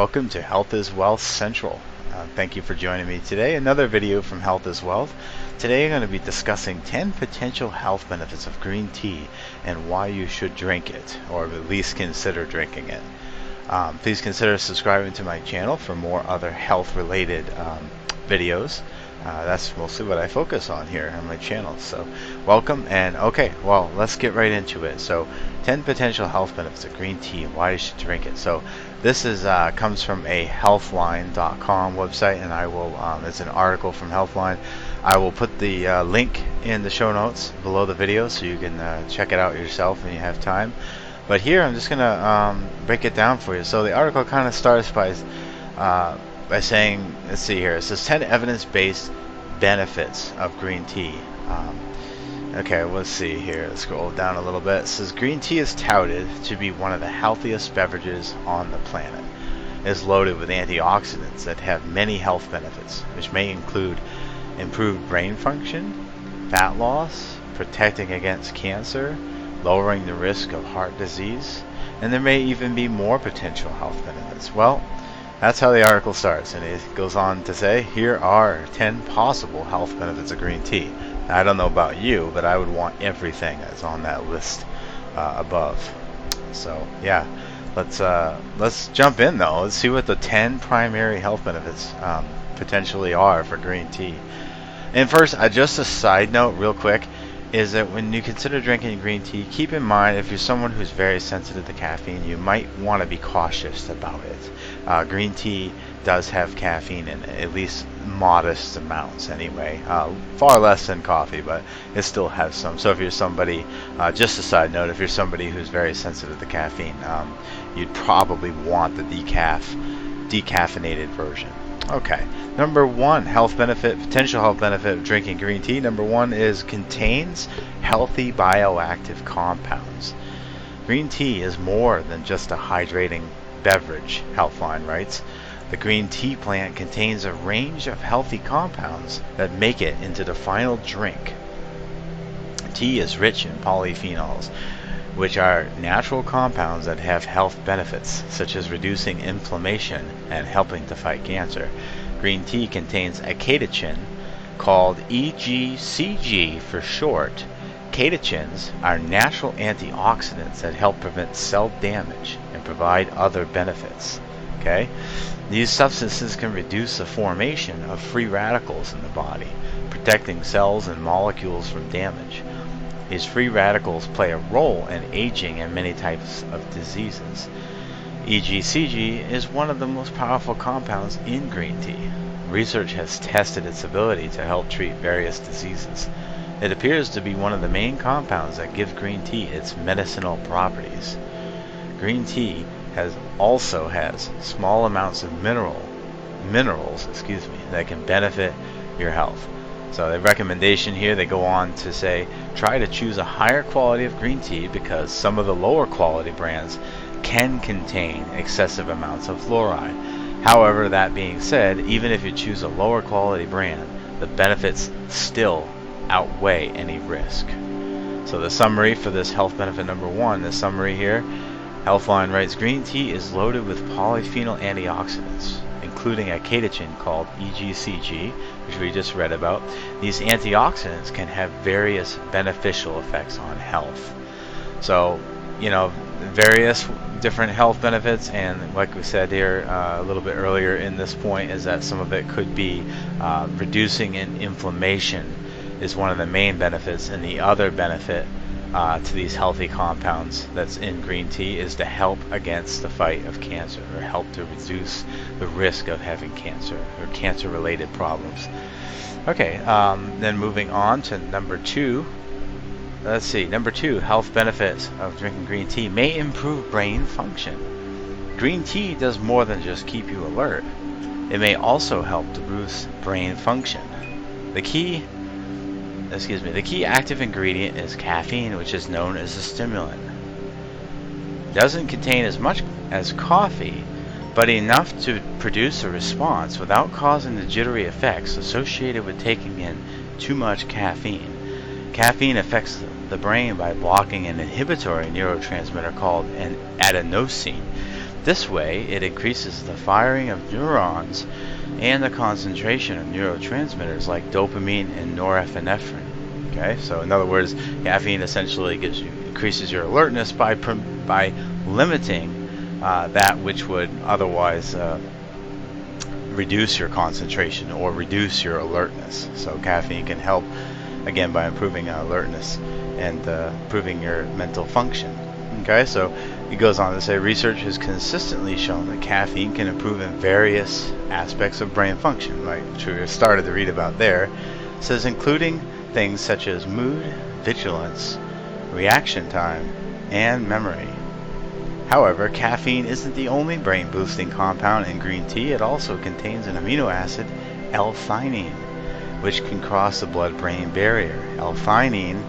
Welcome to Health is Wealth Central. Thank you for joining me today. Another video from Health is Wealth. Today I'm going to be discussing 10 potential health benefits of green tea and why you should drink it, or at least consider drinking it. Please consider subscribing to my channel for more other health related videos. That's mostly what I focus on here on my channel. So welcome, and okay, well, let's get right into it. So 10 potential health benefits of green tea and why you should drink it. So this is comes from a healthline.com website, and I will it's an article from Healthline. I will put the link in the show notes below the video so you can check it out yourself when you have time. But here I'm just gonna break it down for you. So the article kind of starts by saying, let's see here, it says 10 evidence-based benefits of green tea. Okay, let's see here, let's scroll down a little bit. It says green tea is touted to be one of the healthiest beverages on the planet. It is loaded with antioxidants that have many health benefits, which may include improved brain function, fat loss, protecting against cancer, lowering the risk of heart disease, and there may even be more potential health benefits. Well, that's how the article starts, and it goes on to say, here are 10 possible health benefits of green tea. Now, I don't know about you, but I would want everything that's on that list above. So yeah, let's jump in though. Let's see what the 10 primary health benefits potentially are for green tea. And first, just a side note real quick, is that when you consider drinking green tea, keep in mind if you're someone who's very sensitive to caffeine, you might want to be cautious about it. Green tea does have caffeine in it, at least modest amounts anyway. Far less than coffee, but it still has some. So if you're somebody, just a side note, if you're somebody who's very sensitive to caffeine, you'd probably want the decaffeinated version. Okay, number one health benefit, potential health benefit of drinking green tea. Number one is contains healthy bioactive compounds. Green tea is more than just a hydrating beverage, Healthline writes. The green tea plant contains a range of healthy compounds that make it into the final drink. Tea is rich in polyphenols, which are natural compounds that have health benefits, such as reducing inflammation and helping to fight cancer. Green tea contains a catechin called EGCG for short. Catechins are natural antioxidants that help prevent cell damage and provide other benefits. Okay? These substances can reduce the formation of free radicals in the body, protecting cells and molecules from damage. These free radicals play a role in aging and many types of diseases. EGCG is one of the most powerful compounds in green tea. Research has tested its ability to help treat various diseases. It appears to be one of the main compounds that give green tea its medicinal properties. Green tea also has small amounts of minerals that can benefit your health. So the recommendation here, they go on to say, try to choose a higher quality of green tea because some of the lower quality brands can contain excessive amounts of fluoride. However, that being said, even if you choose a lower quality brand, the benefits still outweigh any risk. So the summary for this health benefit number one, the summary here, Healthline writes, green tea is loaded with polyphenol antioxidants, including a catechin called EGCG, which we just read about. These antioxidants can have various beneficial effects on health. So, various different health benefits, and like we said here a little bit earlier in this point, is that some of it could be reducing inflammation is one of the main benefits, and the other benefit to these healthy compounds that's in green tea is to help against the fight of cancer, or help to reduce the risk of having cancer or cancer related problems. Okay, then moving on to number two. Let's see, number two, health benefits of drinking green tea may improve brain function. Green tea does more than just keep you alert. It may also help to boost brain function. The key active ingredient is caffeine, which is known as a stimulant. It doesn't contain as much as coffee, but enough to produce a response without causing the jittery effects associated with taking in too much caffeine. Caffeine affects the brain by blocking an inhibitory neurotransmitter called an adenosine. This way, it increases the firing of neurons and the concentration of neurotransmitters like dopamine and norepinephrine. Okay, so in other words, caffeine essentially increases your alertness by limiting that which would otherwise reduce your concentration or reduce your alertness. So caffeine can help, again, by improving alertness and improving your mental function. Okay, so it goes on to say research has consistently shown that caffeine can improve in various aspects of brain function, right, which we started to read about there. It says including things such as mood, vigilance, reaction time, and memory. However, caffeine isn't the only brain-boosting compound in green tea. It also contains an amino acid, L-theanine, which can cross the blood-brain barrier. L-theanine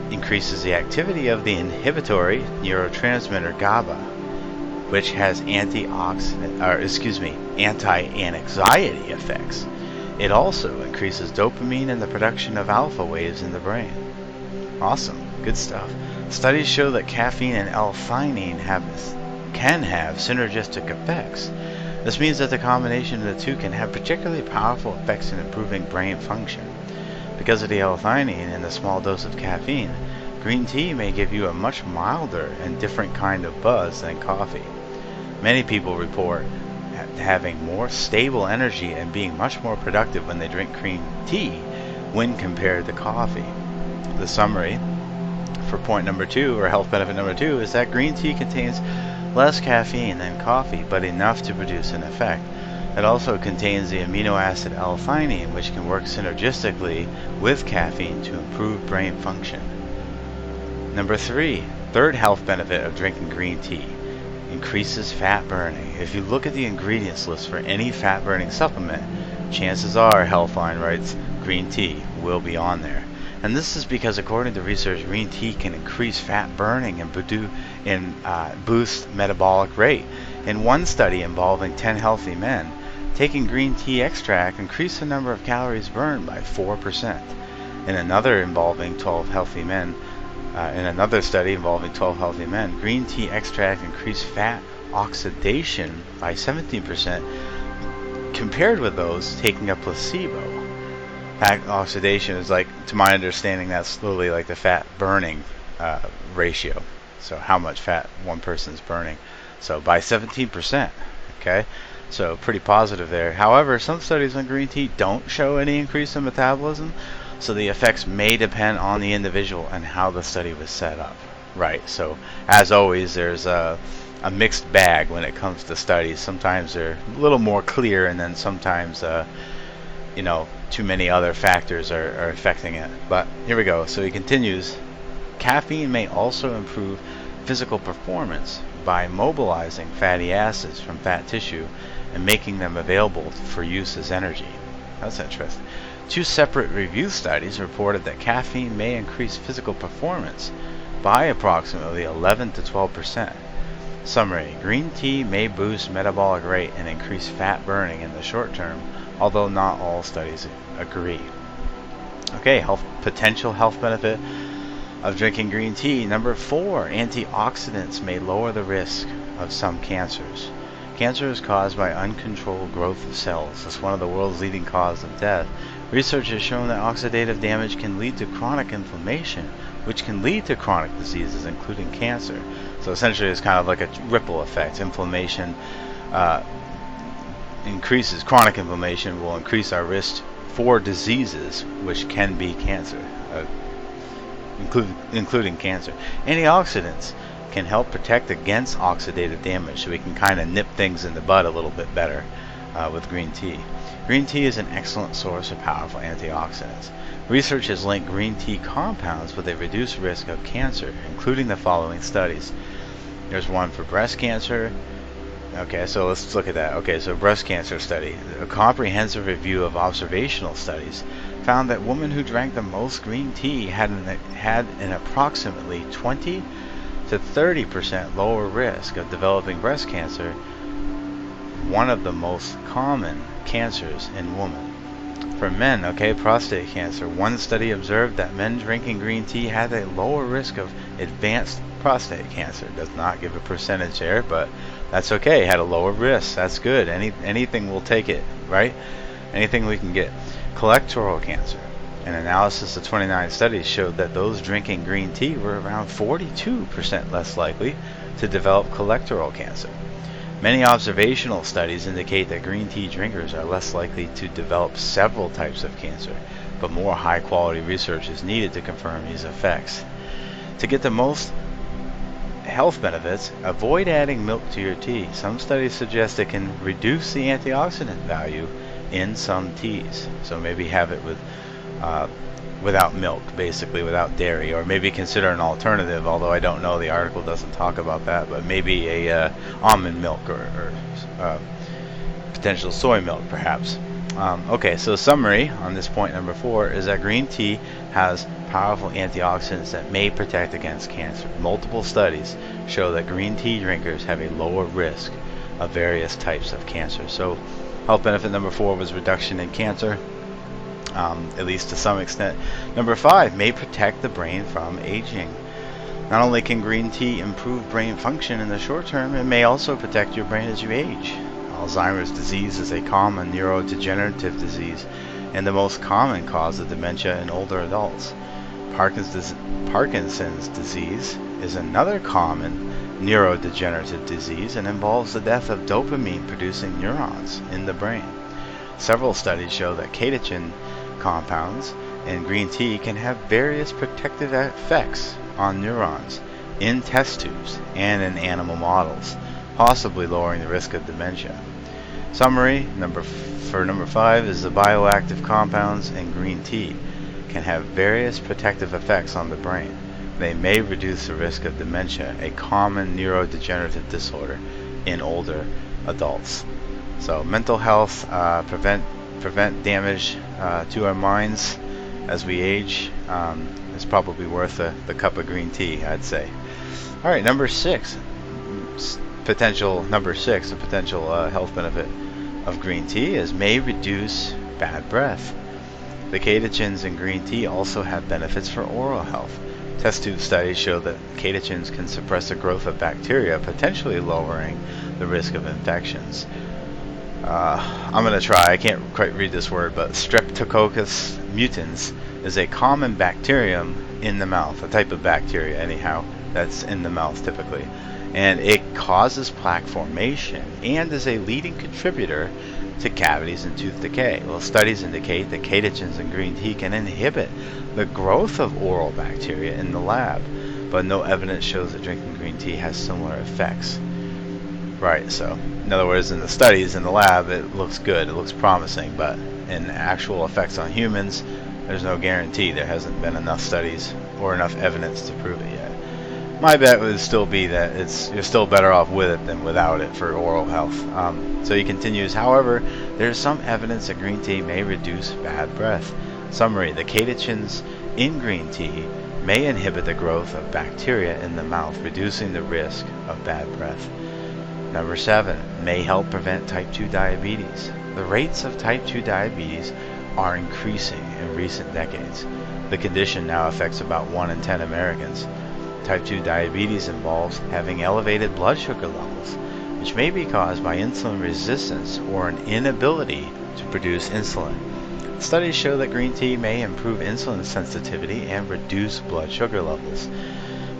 increases the activity of the inhibitory neurotransmitter GABA, which has anti-anxiety effects. It also increases dopamine and the production of alpha waves in the brain. Awesome, good stuff. Studies show that caffeine and L-theanine can have synergistic effects. This means that the combination of the two can have particularly powerful effects in improving brain function. Because of the L-theanine and the small dose of caffeine, green tea may give you a much milder and different kind of buzz than coffee. Many people report having more stable energy and being much more productive when they drink green tea when compared to coffee. The summary for point number 2, or health benefit number 2, is that green tea contains less caffeine than coffee, but enough to produce an effect. It also contains the amino acid L-theanine, which can work synergistically with caffeine to improve brain function. Number 3, third health benefit of drinking green tea, increases fat burning. If you look at the ingredients list for any fat burning supplement, chances are, Healthline writes, green tea will be on there. And this is because, according to research, green tea can increase fat burning and boost metabolic rate. In one study involving 10 healthy men, taking green tea extract increased the number of calories burned by 4%. In another study involving 12 healthy men, green tea extract increased fat oxidation by 17% compared with those taking a placebo. Fat oxidation is, like, to my understanding, that's literally like the fat burning ratio. So how much fat one person's burning. So by 17%. Okay, so pretty positive there. However, some studies on green tea don't show any increase in metabolism, so the effects may depend on the individual and how the study was set up. Right. So as always, there's a mixed bag when it comes to studies. Sometimes they're a little more clear, and then sometimes too many other factors are affecting it. But here we go. So he continues, caffeine may also improve physical performance by mobilizing fatty acids from fat tissue and making them available for use as energy. That's interesting. 2 separate review studies reported that caffeine may increase physical performance by approximately 11 to 12%. Summary: green tea may boost metabolic rate and increase fat burning in the short term, although not all studies agree. Okay, potential health benefit of drinking green tea. Number 4, antioxidants may lower the risk of some cancers. Cancer is caused by uncontrolled growth of cells. It's one of the world's leading causes of death. Research has shown that oxidative damage can lead to chronic inflammation, which can lead to chronic diseases, including cancer. So essentially, it's kind of like a ripple effect. Inflammation increases. Chronic inflammation will increase our risk for diseases, which can be cancer, including cancer. Antioxidants can help protect against oxidative damage, so we can kind of nip things in the bud a little bit better with green tea. Green tea is an excellent source of powerful antioxidants. Research has linked green tea compounds with a reduced risk of cancer, including the following studies. There's one for breast cancer. Okay, so let's look at that. Okay, so breast cancer study. A comprehensive review of observational studies found that women who drank the most green tea had an approximately 20 to 30% lower risk of developing breast cancer, one of the most common cancers in women. For men, okay, prostate cancer. One study observed that men drinking green tea had a lower risk of advanced prostate cancer. Does not give a percentage there, but that's okay. Had a lower risk. That's good. Anything we'll take it, right? Anything we can get. Colorectal cancer. An analysis of 29 studies showed that those drinking green tea were around 42% less likely to develop colorectal cancer. Many observational studies indicate that green tea drinkers are less likely to develop several types of cancer, but more high-quality research is needed to confirm these effects. To get the most health benefits, avoid adding milk to your tea. Some studies suggest it can reduce the antioxidant value in some teas. So maybe have it with without milk, basically without dairy, or maybe consider an alternative, although I don't know, the article doesn't talk about that, but maybe a almond milk or potential soy milk perhaps. Okay, so summary on this point number 4 is that green tea has powerful antioxidants that may protect against cancer. Multiple studies show that green tea drinkers have a lower risk of various types of cancer. So health benefit number 4 was reduction in cancer. At least to some extent. Number 5, may protect the brain from aging. Not only can green tea improve brain function in the short term, it may also protect your brain as you age. Alzheimer's disease is a common neurodegenerative disease and the most common cause of dementia in older adults. Parkinson's disease is another common neurodegenerative disease and involves the death of dopamine-producing neurons in the brain. Several studies show that catechin compounds in green tea can have various protective effects on neurons in test tubes and in animal models, possibly lowering the risk of dementia. Summary for number 5 is the bioactive compounds in green tea can have various protective effects on the brain. They may reduce the risk of dementia, a common neurodegenerative disorder in older adults. So mental health, prevent damage to our minds as we age is probably worth the cup of green tea, I'd say. All right, number 6, a potential health benefit of green tea is may reduce bad breath. The catechins in green tea also have benefits for oral health. Test tube studies show that catechins can suppress the growth of bacteria, potentially lowering the risk of infections. I'm going to try, I can't quite read this word, but Streptococcus mutans is a common bacterium in the mouth, a type of bacteria anyhow, that's in the mouth typically. And it causes plaque formation and is a leading contributor to cavities and tooth decay. Well, studies indicate that catechins in green tea can inhibit the growth of oral bacteria in the lab, but no evidence shows that drinking green tea has similar effects. Right, so in other words, in the studies in the lab, it looks good, it looks promising, but in actual effects on humans, there's no guarantee. There hasn't been enough studies or enough evidence to prove it yet. My bet would still be that you're still better off with it than without it for oral health. So he continues, however, there is some evidence that green tea may reduce bad breath. Summary, the catechins in green tea may inhibit the growth of bacteria in the mouth, reducing the risk of bad breath. Number 7, may help prevent type 2 diabetes. The rates of type 2 diabetes are increasing in recent decades. The condition now affects about 1 in 10 Americans. Type 2 diabetes involves having elevated blood sugar levels, which may be caused by insulin resistance or an inability to produce insulin. Studies show that green tea may improve insulin sensitivity and reduce blood sugar levels.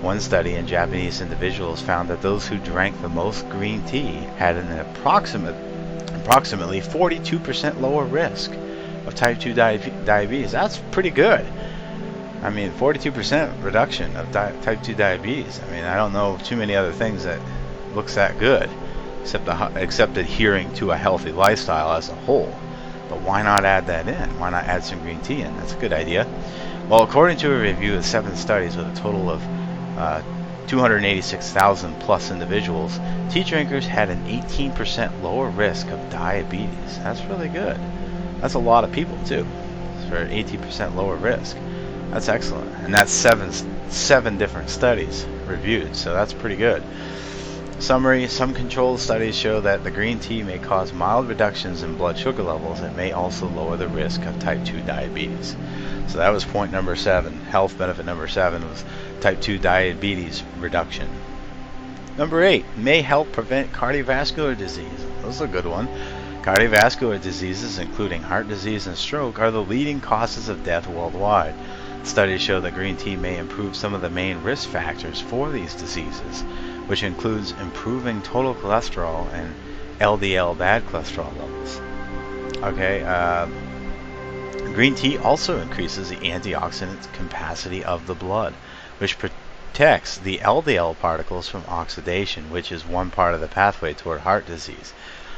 One study in Japanese individuals found that those who drank the most green tea had an approximately 42% lower risk of type 2 diabetes. That's pretty good. I mean, 42% reduction of type 2 diabetes. I mean, I don't know too many other things that looks that good, except adhering to a healthy lifestyle as a whole. But why not add that in? Why not add some green tea in? That's a good idea. Well, according to a review of 7 studies with a total of 286,000 plus individuals, tea drinkers had an 18% lower risk of diabetes. That's really good. That's a lot of people too, for 18% lower risk. That's excellent. And that's seven different studies reviewed, so that's pretty good. Summary: some controlled studies show that the green tea may cause mild reductions in blood sugar levels and may also lower the risk of type 2 diabetes. So that was point number 7. Health benefit number 7 was type 2 diabetes reduction. Number 8, may help prevent cardiovascular disease. This is a good one. Cardiovascular diseases, including heart disease and stroke, are the leading causes of death worldwide. Studies show that green tea may improve some of the main risk factors for these diseases, which includes improving total cholesterol and LDL bad cholesterol levels. Green tea also increases the antioxidant capacity of the blood, which protects the LDL particles from oxidation, which is one part of the pathway toward heart disease.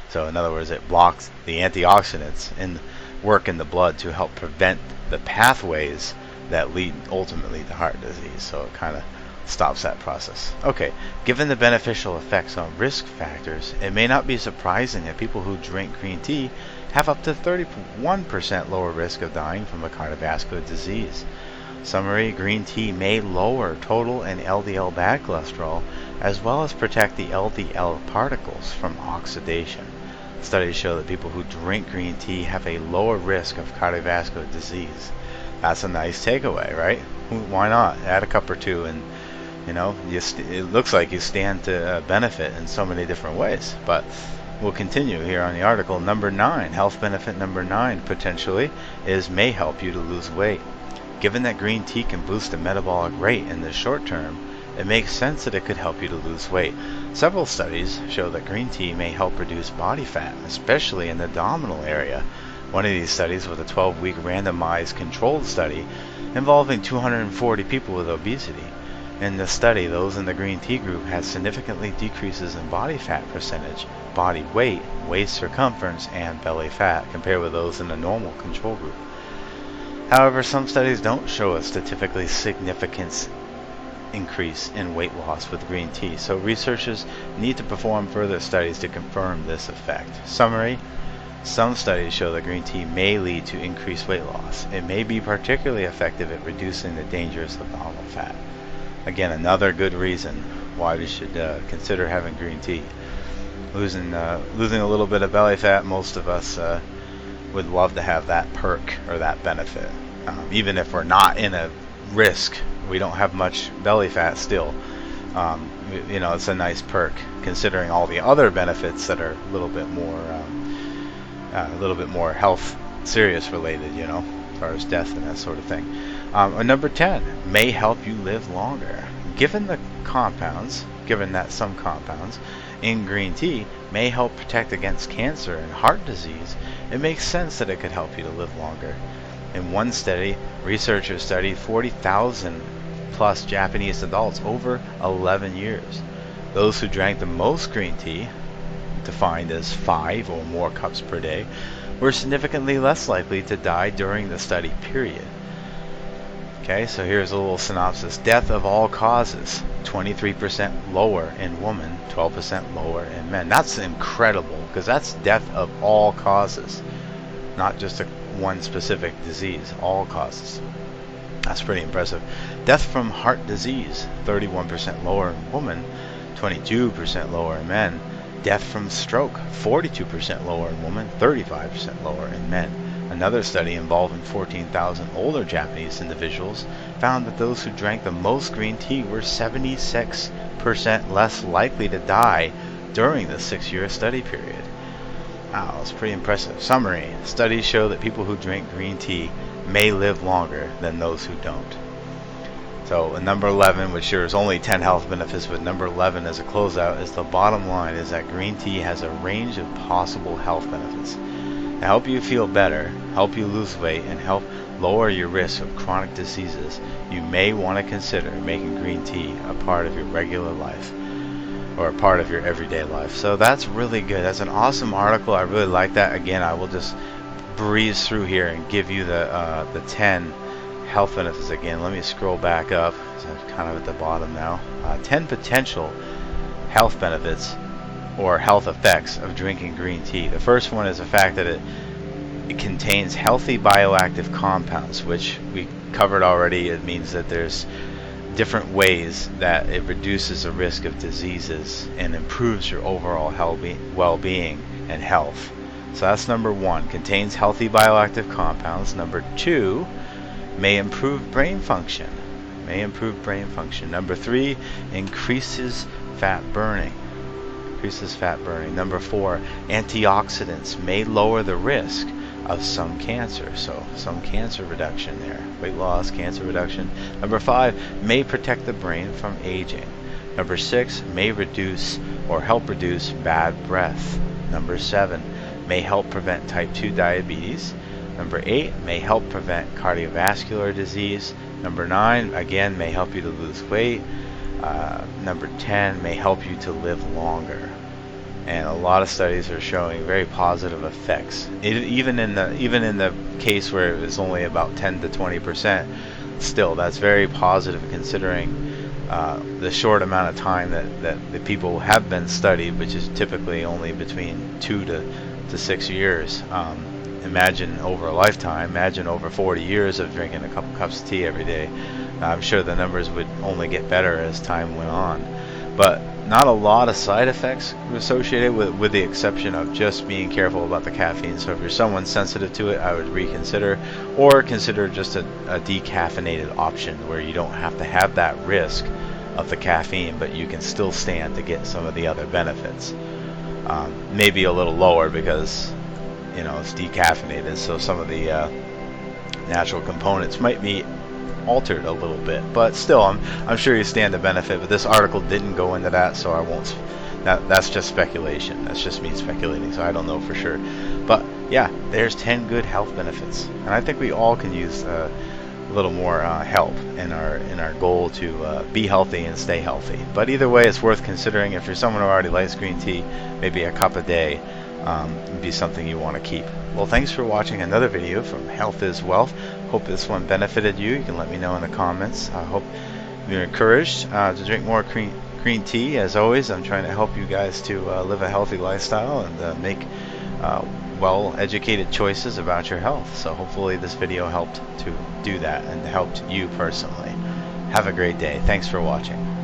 So in other words, it blocks the antioxidants and work in the blood to help prevent the pathways that lead ultimately to heart disease. So it kind of stops that process. Okay, given the beneficial effects on risk factors, it may not be surprising that people who drink green tea have up to 31% lower risk of dying from a cardiovascular disease. Summary: green tea may lower total and LDL bad cholesterol, as well as protect the LDL particles from oxidation. Studies show that people who drink green tea have a lower risk of cardiovascular disease. That's a nice takeaway, right? Why not? Add a cup or two and it looks like you stand to benefit in so many different ways. But we'll continue here on the article. Number 9, health benefit number 9 potentially is may help you to lose weight. Given that green tea can boost the metabolic rate in the short term, it makes sense that it could help you to lose weight. Several studies show that green tea may help reduce body fat, especially in the abdominal area. One of these studies was a 12-week randomized controlled study involving 240 people with obesity. In the study, those in the green tea group had significantly decreases in body fat percentage, body weight, waist circumference, and belly fat compared with those in the normal control group. However, some studies don't show a statistically significant increase in weight loss with green tea, so researchers need to perform further studies to confirm this effect. Summary: some studies show that green tea may lead to increased weight loss. It may be particularly effective at reducing the dangerous abdominal fat. Again, another good reason why we should consider having green tea. Losing a little bit of belly fat, most of us would love to have that perk or that benefit. Even if we're not in a risk, we don't have much belly fat still. It's a nice perk considering all the other benefits that are a little bit more health serious related, as far as death and that sort of thing. Number 10, may help you live longer. Given that some compounds in green tea may help protect against cancer and heart disease, it makes sense that it could help you to live longer. In one study, researchers studied 40,000 plus Japanese adults over 11 years. Those who drank the most green tea, defined as 5 or more cups per day, were significantly less likely to die during the study period. Okay, so here's a little synopsis. Death of all causes, 23% lower in women, 12% lower in men. That's incredible, because that's death of all causes, not just one specific disease, all causes. That's pretty impressive. Death from heart disease, 31% lower in women, 22% lower in men. Death from stroke, 42% lower in women, 35% lower in men. Another study involving 14,000 older Japanese individuals found that those who drank the most green tea were 76% less likely to die during the 6-year study period. Wow, that's pretty impressive. Summary: studies show that people who drink green tea may live longer than those who don't. So number 11, which shares only 10 health benefits, but number 11 as a closeout is the bottom line is that green tea has a range of possible health benefits. To help you feel better, help you lose weight, and help lower your risk of chronic diseases, you may want to consider making green tea a part of your regular life or a part of your everyday life. So that's really good. That's an awesome article. I really like that. Again, I will just breeze through here and give you the 10 health benefits again. Let me scroll back up. So I'm kind of at the bottom now. 10 potential health benefits or health effects of drinking green tea. The first one is the fact that it contains healthy bioactive compounds, which we covered already. It means that there's different ways that it reduces the risk of diseases and improves your overall well-being and health. So that's number 1, contains healthy bioactive compounds. Number 2, may improve brain function. Number 3, increases fat burning. Number 4, antioxidants may lower the risk of some cancer. So some cancer reduction there. Weight loss, cancer reduction. Number 5, may protect the brain from aging. Number 6, may reduce or help reduce bad breath. Number 7, may help prevent type 2 diabetes. Number 8, may help prevent cardiovascular disease. Number 9, again, may help you to lose weight. Number 10, may help you to live longer. And a lot of studies are showing very positive effects. Even in the case where it was only about 10 to 20%, still that's very positive considering the short amount of time that the people have been studied, which is typically only between 2 to 6 years. Imagine over a lifetime, imagine over 40 years of drinking a couple cups of tea every day. I'm sure the numbers would only get better as time went on. But not a lot of side effects associated with the exception of just being careful about the caffeine. So if you're someone sensitive to it, I would reconsider, or consider just a decaffeinated option where you don't have to have that risk of the caffeine, but you can still stand to get some of the other benefits. Maybe a little lower because it's decaffeinated, so some of the natural components might be altered a little bit, but still I'm sure you stand to benefit. But this article didn't go into that, so I won't. That's just speculation. That's just me speculating, so I don't know for sure. But yeah, there's 10 good health benefits, and I think we all can use a little more help in our goal to be healthy and stay healthy. But either way, it's worth considering. If you're someone who already likes green tea, maybe a cup a day would be something you want to keep. Well, thanks for watching another video from Health is Wealth. Hope this one benefited you. You can let me know in the comments. I hope you're encouraged to drink more green tea. As always, I'm trying to help you guys to live a healthy lifestyle and make well-educated choices about your health. So hopefully this video helped to do that and helped you personally. Have a great day. Thanks for watching.